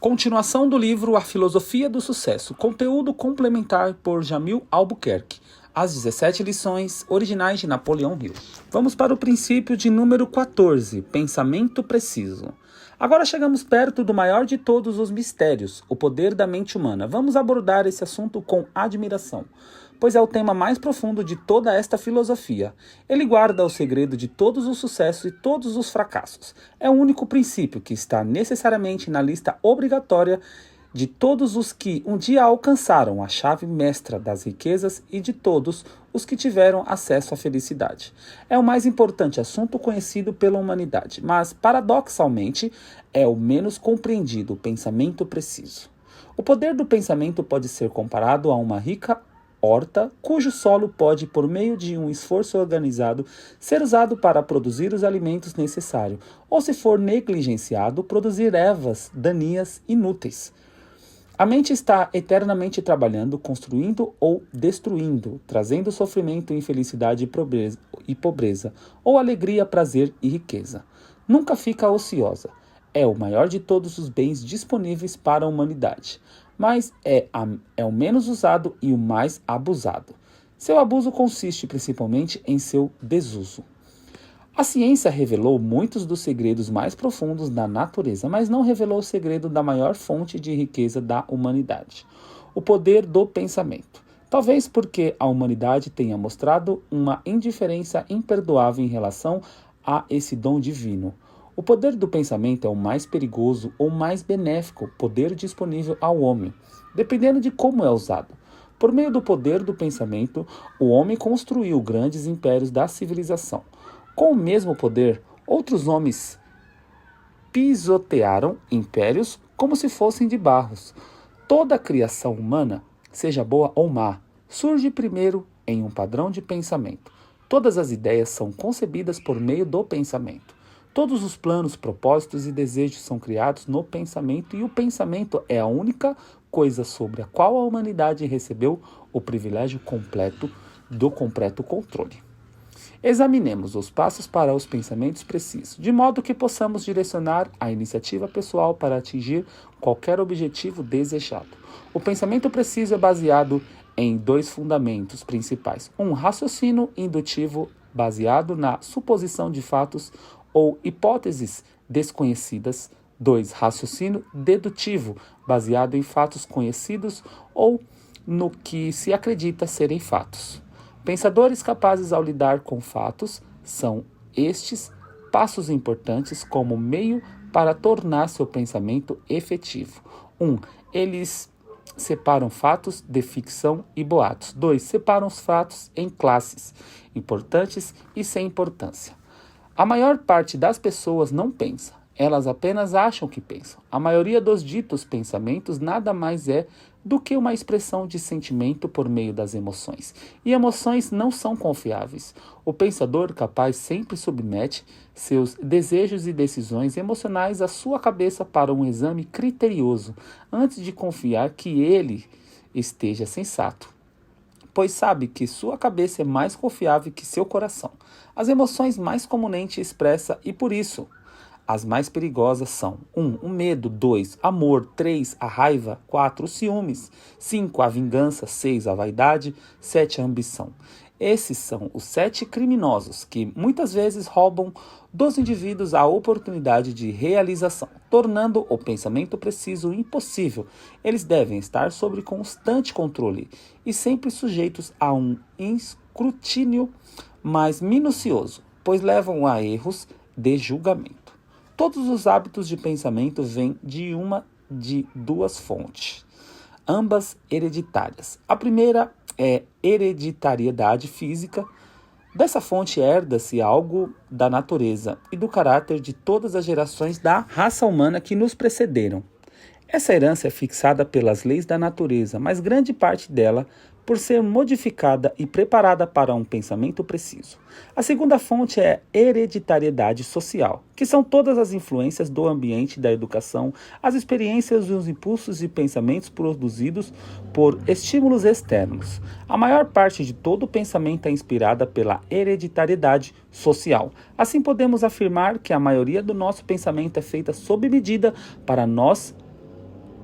Continuação do livro A Filosofia do Sucesso, conteúdo complementar por Jamil Albuquerque. As 17 lições originais de Napoleão Hill. Vamos para o princípio de número 14, pensamento preciso. Agora chegamos perto do maior de todos os mistérios, o poder da mente humana. Vamos abordar esse assunto com admiração, pois é o tema mais profundo de toda esta filosofia. Ele guarda o segredo de todos os sucessos e todos os fracassos. É o único princípio que está necessariamente na lista obrigatória de todos os que um dia alcançaram a chave mestra das riquezas e de todos os que tiveram acesso à felicidade. É o mais importante assunto conhecido pela humanidade, mas, paradoxalmente, é o menos compreendido, o pensamento preciso. O poder do pensamento pode ser comparado a uma rica horta, cujo solo pode, por meio de um esforço organizado, ser usado para produzir os alimentos necessários, ou, se for negligenciado, produzir ervas daninhas inúteis. A mente está eternamente trabalhando, construindo ou destruindo, trazendo sofrimento, infelicidade e pobreza, ou alegria, prazer e riqueza. Nunca fica ociosa. É o maior de todos os bens disponíveis para a humanidade, mas é o menos usado e o mais abusado. Seu abuso consiste principalmente em seu desuso. A ciência revelou muitos dos segredos mais profundos da natureza, mas não revelou o segredo da maior fonte de riqueza da humanidade, o poder do pensamento. Talvez porque a humanidade tenha mostrado uma indiferença imperdoável em relação a esse dom divino. O poder do pensamento é o mais perigoso ou mais benéfico poder disponível ao homem, dependendo de como é usado. Por meio do poder do pensamento, o homem construiu grandes impérios da civilização. Com o mesmo poder, outros homens pisotearam impérios como se fossem de barros. Toda a criação humana, seja boa ou má, surge primeiro em um padrão de pensamento. Todas as ideias são concebidas por meio do pensamento. Todos os planos, propósitos e desejos são criados no pensamento, e o pensamento é a única coisa sobre a qual a humanidade recebeu o privilégio do completo controle. Examinemos os passos para os pensamentos precisos, de modo que possamos direcionar a iniciativa pessoal para atingir qualquer objetivo desejado. O pensamento preciso é baseado em dois fundamentos principais. Um raciocínio indutivo baseado na suposição de fatos ou hipóteses desconhecidas. 2. Raciocínio dedutivo, baseado em fatos conhecidos ou no que se acredita serem fatos. Pensadores capazes ao lidar com fatos são estes passos importantes como meio para tornar seu pensamento efetivo. 1. Eles separam fatos de ficção e boatos. 2. Separam os fatos em classes, importantes e sem importância. A maior parte das pessoas não pensa, elas apenas acham que pensam. A maioria dos ditos pensamentos nada mais é do que uma expressão de sentimento por meio das emoções. E emoções não são confiáveis. O pensador capaz sempre submete seus desejos e decisões emocionais à sua cabeça para um exame criterioso, antes de confiar que ele esteja sensato, pois sabe que sua cabeça é mais confiável que seu coração. As emoções mais comumente expressa e por isso as mais perigosas são 1. O medo. 2. Amor. 3. A raiva. 4. Os ciúmes. 5. A vingança. 6. A vaidade. 7. A ambição. Esses são os 7 criminosos que muitas vezes roubam dos indivíduos a oportunidade de realização, tornando o pensamento preciso impossível. Eles devem estar sob constante controle e sempre sujeitos a um escrutínio mais minucioso, pois levam a erros de julgamento. Todos os hábitos de pensamento vêm de uma de duas fontes, ambas hereditárias. A primeira é hereditariedade física. Dessa fonte herda-se algo da natureza e do caráter de todas as gerações da raça humana que nos precederam. Essa herança é fixada pelas leis da natureza, mas grande parte dela por ser modificada e preparada para um pensamento preciso. A segunda fonte é hereditariedade social, que são todas as influências do ambiente, da educação, as experiências e os impulsos e pensamentos produzidos por estímulos externos. A maior parte de todo o pensamento é inspirada pela hereditariedade social. Assim podemos afirmar que a maioria do nosso pensamento é feita sob medida para nós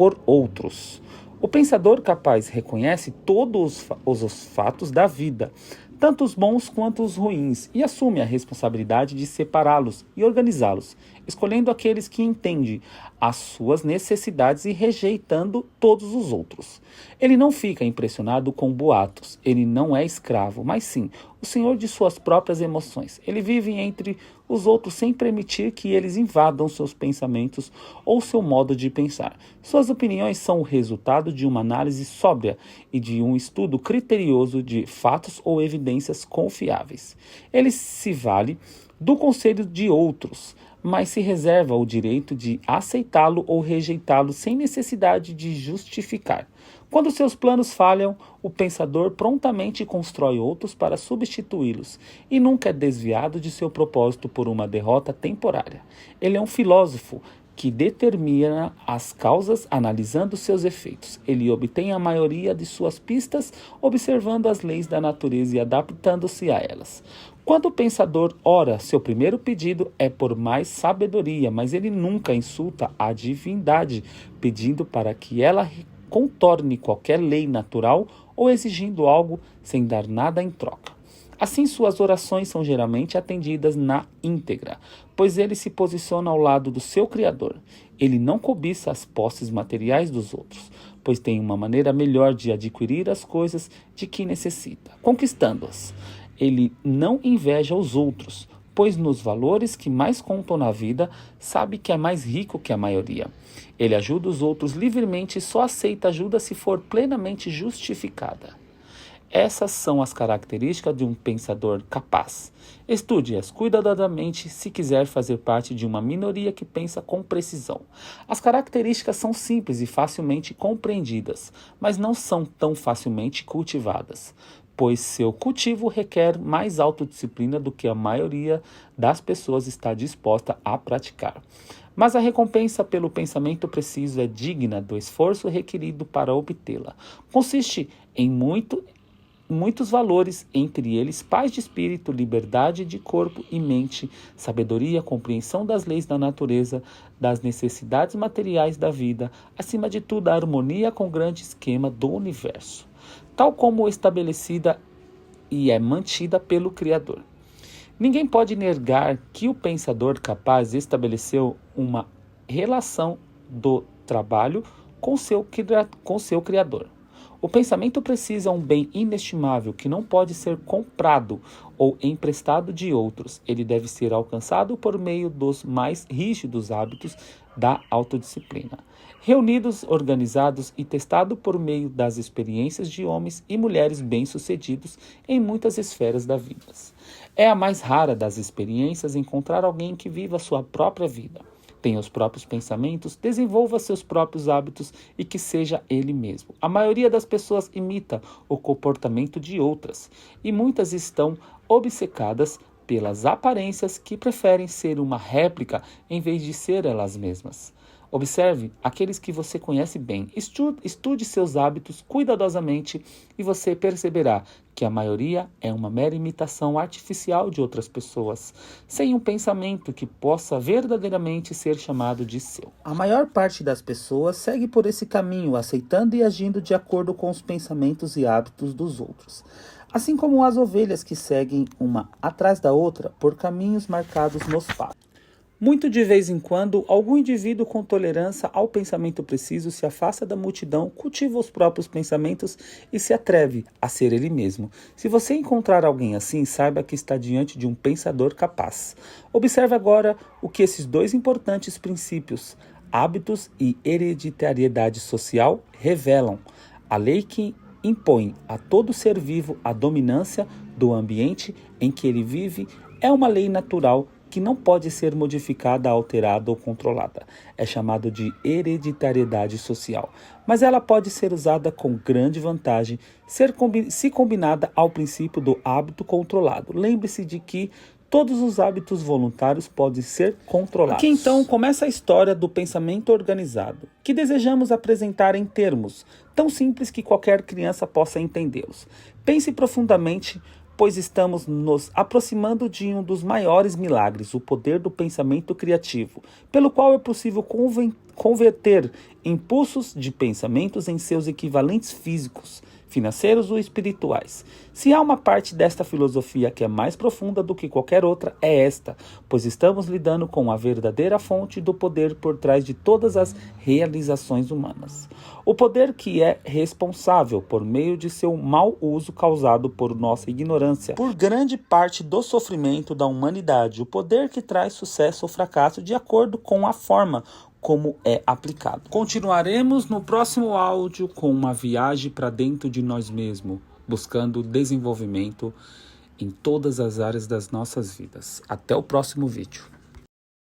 por outros. O pensador capaz reconhece todos os fatos da vida, tanto os bons quanto os ruins, e assume a responsabilidade de separá-los e organizá-los, escolhendo aqueles que entende as suas necessidades e rejeitando todos os outros. Ele não fica impressionado com boatos, ele não é escravo, mas sim o senhor de suas próprias emoções. Ele vive entre os outros sem permitir que eles invadam seus pensamentos ou seu modo de pensar. Suas opiniões são o resultado de uma análise sóbria e de um estudo criterioso de fatos ou evidências confiáveis. Ele se vale do conselho de outros, mas se reserva o direito de aceitá-lo ou rejeitá-lo sem necessidade de justificar. Quando seus planos falham, o pensador prontamente constrói outros para substituí-los e nunca é desviado de seu propósito por uma derrota temporária. Ele é um filósofo que determina as causas analisando seus efeitos. Ele obtém a maioria de suas pistas observando as leis da natureza e adaptando-se a elas. Quando o pensador ora, seu primeiro pedido é por mais sabedoria, mas ele nunca insulta a divindade, pedindo para que ela contorne qualquer lei natural ou exigindo algo sem dar nada em troca. Assim, suas orações são geralmente atendidas na íntegra, pois ele se posiciona ao lado do seu Criador. Ele não cobiça as posses materiais dos outros, pois tem uma maneira melhor de adquirir as coisas de que necessita, conquistando-as. Ele não inveja os outros, pois nos valores que mais contam na vida, sabe que é mais rico que a maioria. Ele ajuda os outros livremente e só aceita ajuda se for plenamente justificada. Essas são as características de um pensador capaz. Estude-as cuidadosamente se quiser fazer parte de uma minoria que pensa com precisão. As características são simples e facilmente compreendidas, mas não são tão facilmente cultivadas, pois seu cultivo requer mais autodisciplina do que a maioria das pessoas está disposta a praticar. Mas a recompensa pelo pensamento preciso é digna do esforço requerido para obtê-la. Consiste em muitos valores, entre eles paz de espírito, liberdade de corpo e mente, sabedoria, compreensão das leis da natureza, das necessidades materiais da vida, acima de tudo a harmonia com o grande esquema do universo, tal como estabelecida e é mantida pelo Criador. Ninguém pode negar que o pensador capaz estabeleceu uma relação do trabalho com seu Criador. O pensamento preciso é um bem inestimável que não pode ser comprado ou emprestado de outros. Ele deve ser alcançado por meio dos mais rígidos hábitos da autodisciplina, reunidos, organizados e testado por meio das experiências de homens e mulheres bem-sucedidos em muitas esferas da vida. É a mais rara das experiências encontrar alguém que viva a sua própria vida, tenha os próprios pensamentos, desenvolva seus próprios hábitos e que seja ele mesmo. A maioria das pessoas imita o comportamento de outras e muitas estão obcecadas pelas aparências que preferem ser uma réplica em vez de ser elas mesmas. Observe aqueles que você conhece bem, estude seus hábitos cuidadosamente e você perceberá que a maioria é uma mera imitação artificial de outras pessoas, sem um pensamento que possa verdadeiramente ser chamado de seu. A maior parte das pessoas segue por esse caminho, aceitando e agindo de acordo com os pensamentos e hábitos dos outros, assim como as ovelhas que seguem uma atrás da outra por caminhos marcados nos pastos. Muito de vez em quando, algum indivíduo com tolerância ao pensamento preciso se afasta da multidão, cultiva os próprios pensamentos e se atreve a ser ele mesmo. Se você encontrar alguém assim, saiba que está diante de um pensador capaz. Observe agora o que esses dois importantes princípios, hábitos e hereditariedade social, revelam. A lei que impõe a todo ser vivo a dominância do ambiente em que ele vive é uma lei natural que não pode ser modificada, alterada ou controlada. É chamado de hereditariedade social, mas ela pode ser usada com grande vantagem se combinada ao princípio do hábito controlado. Lembre-se de que todos os hábitos voluntários podem ser controlados. Aqui então começa a história do pensamento organizado, que desejamos apresentar em termos tão simples que qualquer criança possa entendê-los. Pense profundamente pois estamos nos aproximando de um dos maiores milagres, o poder do pensamento criativo, pelo qual é possível converter impulsos de pensamentos em seus equivalentes físicos, financeiros ou espirituais. Se há uma parte desta filosofia que é mais profunda do que qualquer outra, é esta, pois estamos lidando com a verdadeira fonte do poder por trás de todas as realizações humanas. O poder que é responsável por meio de seu mau uso causado por nossa ignorância, por grande parte do sofrimento da humanidade, o poder que traz sucesso ou fracasso de acordo com a forma como é aplicado. Continuaremos no próximo áudio com uma viagem para dentro de nós mesmos, buscando desenvolvimento em todas as áreas das nossas vidas. Até o próximo vídeo.